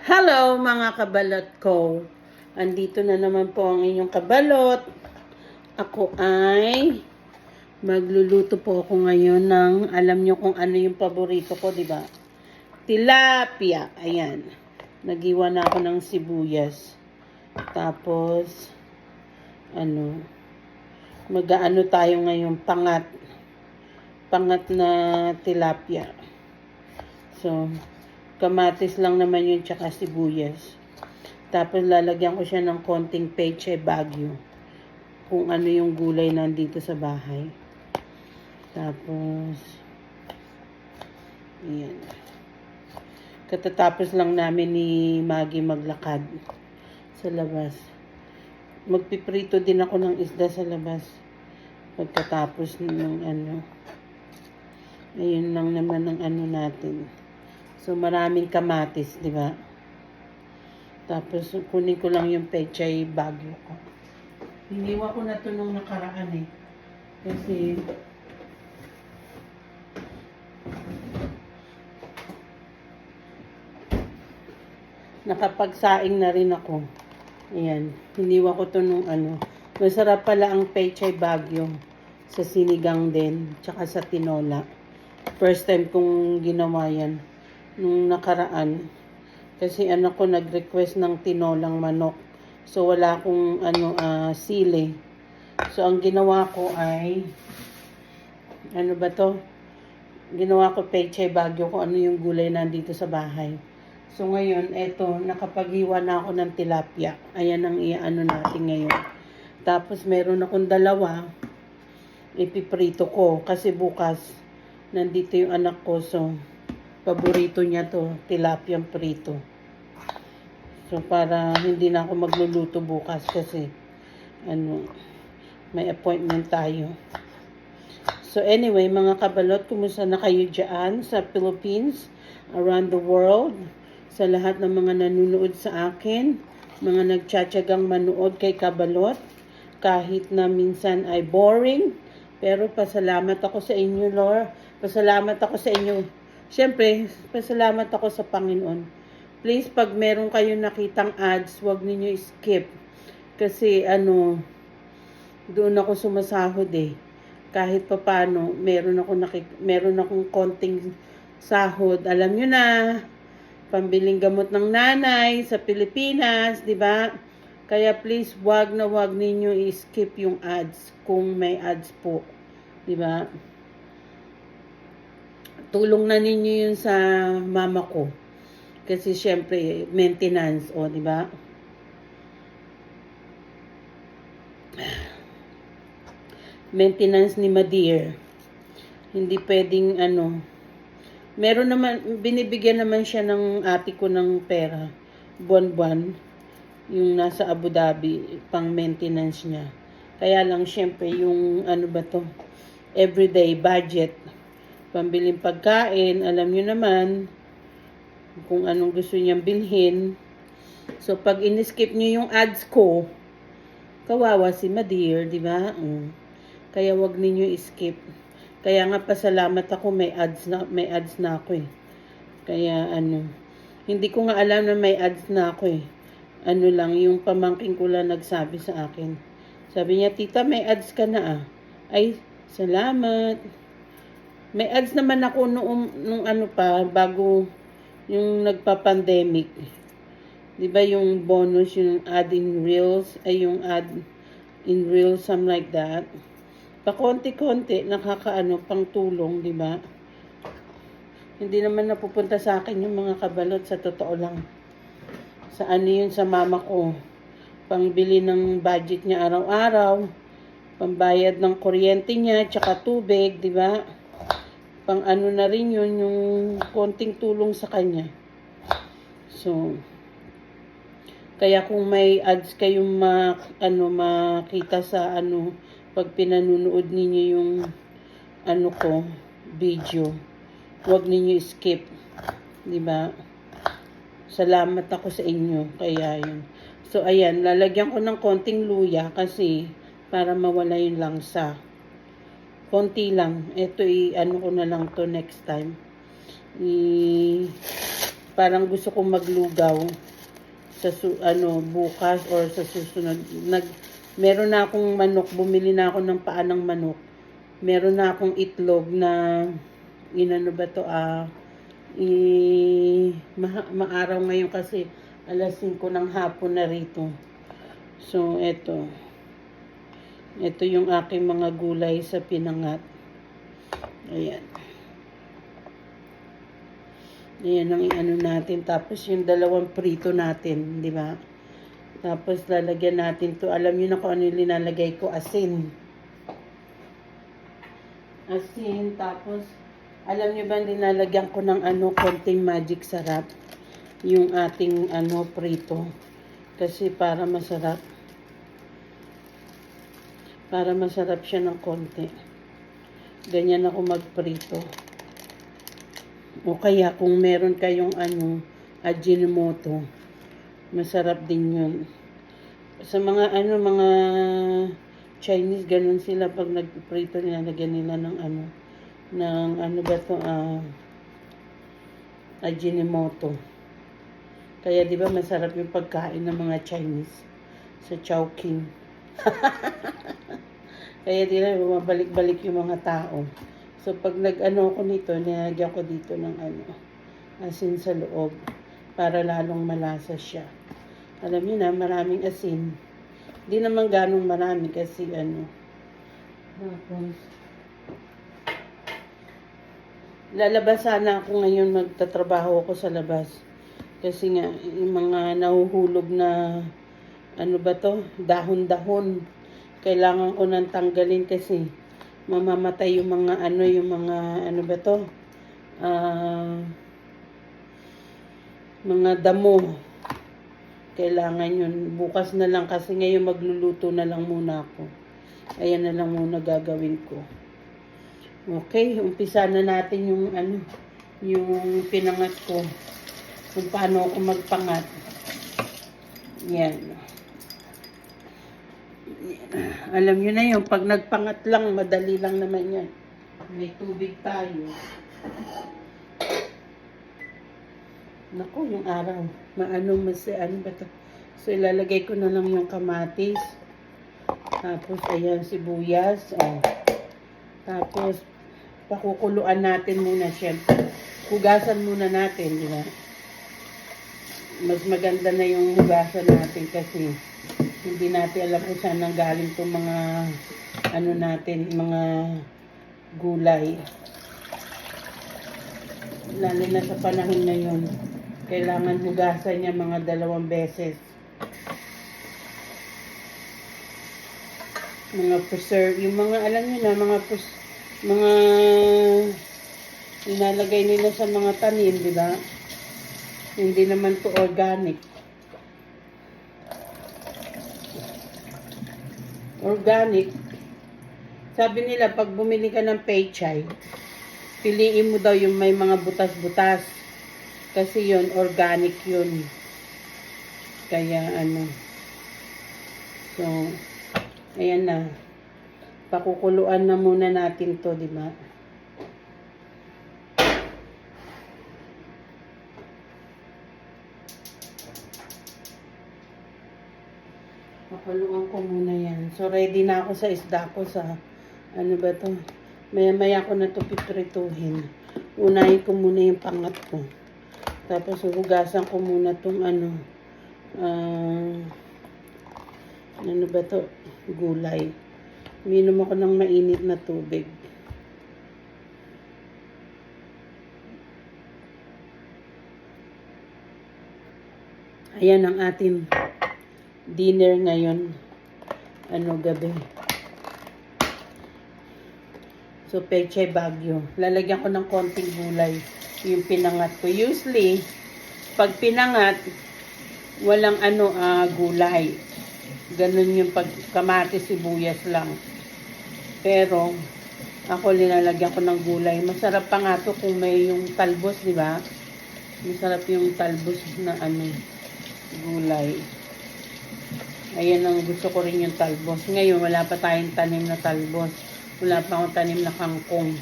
Hello mga kabalot ko. Andito na naman po ang inyong kabalot. Ako ay magluluto po ako ngayon ng alam nyo kung ano yung paborito ko, di ba? Tilapia. Ayan. Nagiwa na ako ng sibuyas. Tapos mag-aano tayo ngayon pangat na tilapia. So, kamatis lang naman yun tsaka sibuyas. Tapos lalagyan ko siya ng konting peche bagyo. Kung ano yung gulay nandito sa bahay. Tapos, ayan. Katatapos lang namin ni Maggie maglakad sa labas. Magpiprito din ako ng isda sa labas. Pagkatapos ng ayun lang naman ang natin. So, maraming kamatis, di ba? Tapos, kunin ko lang yung pechay bagyo ko. Hiniwa ko na ito nung nakaraan eh. Kasi, nakapagsaing na rin ako. Ayan. Hiniwa ko ito nung Masarap pala ang pechay bagyo. Sa sinigang din. Tsaka sa tinola. First time kong ginawa yan. Nung nakaraan. Kasi ko nag-request ng tinolang manok. So wala akong sili. So ang ginawa ko ay Ginawa ko pechay bagyo kung ano yung gulay nandito sa bahay. So ngayon, eto, nakapaghiwa na ako ng tilapia. Ayan ang natin ngayon. Tapos meron akong dalawa. Ipiprito ko kasi bukas nandito yung anak ko. So paborito niya to, tilapia prito. So, para hindi na ako magluluto bukas kasi, may appointment tayo. So, anyway, mga kabalot, kumusta na kayo dyan sa Philippines, around the world, sa lahat ng mga nanonood sa akin, mga nagtsatsagang manood kay kabalot, kahit na minsan ay boring, pero pasalamat ako sa inyo, Lord. Pasalamat ako sa inyo. Siyempre, pasalamat ako sa Panginoon. Please, pag meron kayong nakitang ads, huwag ninyo skip. Kasi, doon ako sumasahod eh. Kahit pa paano, meron akong konting sahod. Alam nyo na, pambiling gamot ng nanay sa Pilipinas, di ba? Kaya please, huwag ninyo i-skip yung ads kung may ads po. Di ba? Tulong na ninyo yun sa mama ko. Kasi syempre, maintenance, di ba? Maintenance ni Madeir. Hindi pwedeng meron naman, binibigyan naman siya ng ate ko ng pera. Buwan-buwan. Yung nasa Abu Dhabi, pang maintenance niya. Kaya lang syempre, yung everyday budget. Pambiling pagkain, alam nyo naman kung anong gusto niyang bilhin. So, pag in-skip niyo yung ads ko, kawawa si Madeir, di ba? Kaya wag ninyo i-skip. Kaya nga pasalamat ako may ads na ako eh. Kaya hindi ko nga alam na may ads na ako eh. Yung pamangkin ko lang nagsabi sa akin. Sabi niya, tita, may ads ka na ah. Ay, salamat. May ads naman ako nung bago yung nagpa-pandemic. 'Di ba yung bonus, yung ad in reels, ay yung ad in reels, something like that. Pa-konti-konti, pang tulong, 'di ba? Hindi naman napupunta sa akin yung mga kabalot, sa totoo lang. Sa yun sa mama ko. Pangbili ng budget niya araw-araw, pambayad ng kuryente niya, tsaka tubig, 'di ba? Pang na rin yun, yung konting tulong sa kanya. So, kaya kung may ads kayong makita sa pag pinanunood ninyo yung video, huwag ninyo skip. Diba? Salamat ako sa inyo. Kaya yun. So, ayan, lalagyan ko ng konting luya kasi para mawala yung langsa. Konti lang. Ito ko na lang to next time. parang gusto kong maglugaw sa bukas or sa susunod. Meron na akong manok, bumili na ako ng paa ng manok. Meron na akong itlog na inano ba to maaraw ngayon kasi alas 5 ng hapon na rito. So ito yung aking mga gulay sa pinangat. Ayan ang ano natin. Tapos yung dalawang prito natin, di ba? Tapos lalagyan natin to. Alam niyo na kung ano yung linalagay ko, asin. Tapos alam niyo ba linalagyan ko ng konting magic sarap yung ating prito. Kasi para masarap. Para masarap siya ng konti. Ganyan ako magprito. O kaya kung meron kayong Ajinomoto, masarap din yun. Sa mga mga Chinese, ganun sila pag nagprito, nilalagyan nila ng Ajinomoto. Kaya di ba masarap yung pagkain ng mga Chinese sa Chowking. Kaya di na bumabalik-balik yung mga tao. So, pag ko nito, nilagyan ko dito ng asin sa loob para lalong malasa siya. Alam niyo na, maraming asin. Hindi naman ganong marami kasi Tapos, lalabas sana ako ngayon, magtatrabaho ako sa labas. Kasi nga, yung mga nahuhulog na, dahon-dahon. Kailangan ko nang tanggalin kasi mamamatay yung mga mga damo. Kailangan yun. Bukas na lang kasi ngayon magluluto na lang muna ako. Ayan na lang muna gagawin ko. Okay, umpisa na natin yung pinangat ko. Kung paano ako magpangat. Yan. Alam nyo na yun, pag nagpangat lang, madali lang naman yan. May tubig tayo. Naku, yung araw. So, ilalagay ko na lang yung kamatis. Tapos, ayan, sibuyas. Tapos, pakukuluan natin muna, syempre. Hugasan muna natin, di ba? Mas maganda na yung hugasan natin kasi hindi natin alam kung saan nanggaling itong mga mga gulay. Lalo na sa panahon ngayon, kailangan hugasan niya mga 2 beses. Mga preserve, yung mga alam niyo na, mga nilalagay nila sa mga tanim, di ba? Hindi naman to organic. Organic. Sabi nila, pag bumili ka ng pechay, piliin mo daw yung may mga butas-butas. Kasi yun, organic yun. Kaya So, ayan na. Pakukuluan na muna natin to, di ba? Pakuluan ko muna yan. So, ready na ako sa isda ko sa, maya-maya ko na ito piprituhin. Unahin ko muna yung pangat ko. Tapos, hugasan ko muna itong gulay. Minom ako ng mainit na tubig. Ayan ang ating dinner ngayon. Gabi. So, pechay bagyo. Lalagyan ko ng konting gulay. Yung pinangat ko. Usually, pag pinangat, walang gulay. Ganun yung kamatis, sibuyas lang. Pero, ako linalagyan ko ng gulay. Masarap pa nga to kung may yung talbos, di ba? Masarap yung talbos na gulay. Ayan ang gusto ko rin yung talbos. Ngayon, wala pa tayong tanim na talbos. Wala pa akong tanim na kangkong.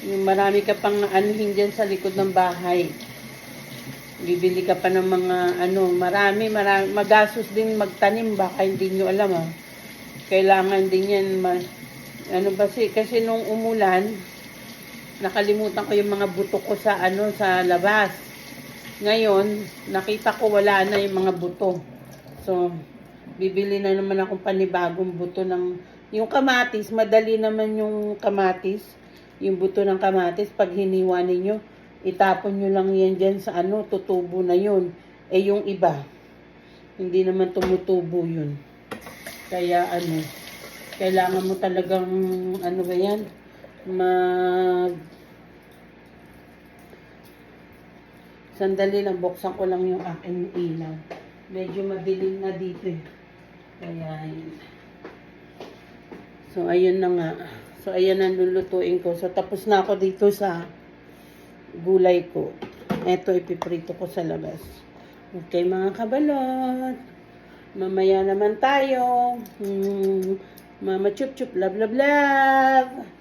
Yung marami ka pang anuhin dyan sa likod ng bahay. Bibili ka pa ng mga marami, magastos din magtanim, baka hindi nyo alam Kailangan din yan, kasi nung umulan, nakalimutan ko yung mga buto ko sa sa labas. Ngayon, nakita ko wala na yung mga buto. So, bibili na naman akong panibagong buto yung kamatis, madali naman yung kamatis, yung buto ng kamatis, pag hiniwa ninyo, itapon nyo lang yan dyan sa tutubo na yun. Yung iba, hindi naman tumutubo yun. Kaya kailangan mo talagang, ba yan, sandali lang, buksan ko lang yung aking ilaw. Medyo madilim na dito Kaya, so, ayun na nga. So, ayan ang lulutuin ko. So, tapos na ako dito sa gulay ko. Ito, ipiprito ko sa labas. Okay, mga kabalot. Mamaya naman tayo. Mama chup chup, love, love, love.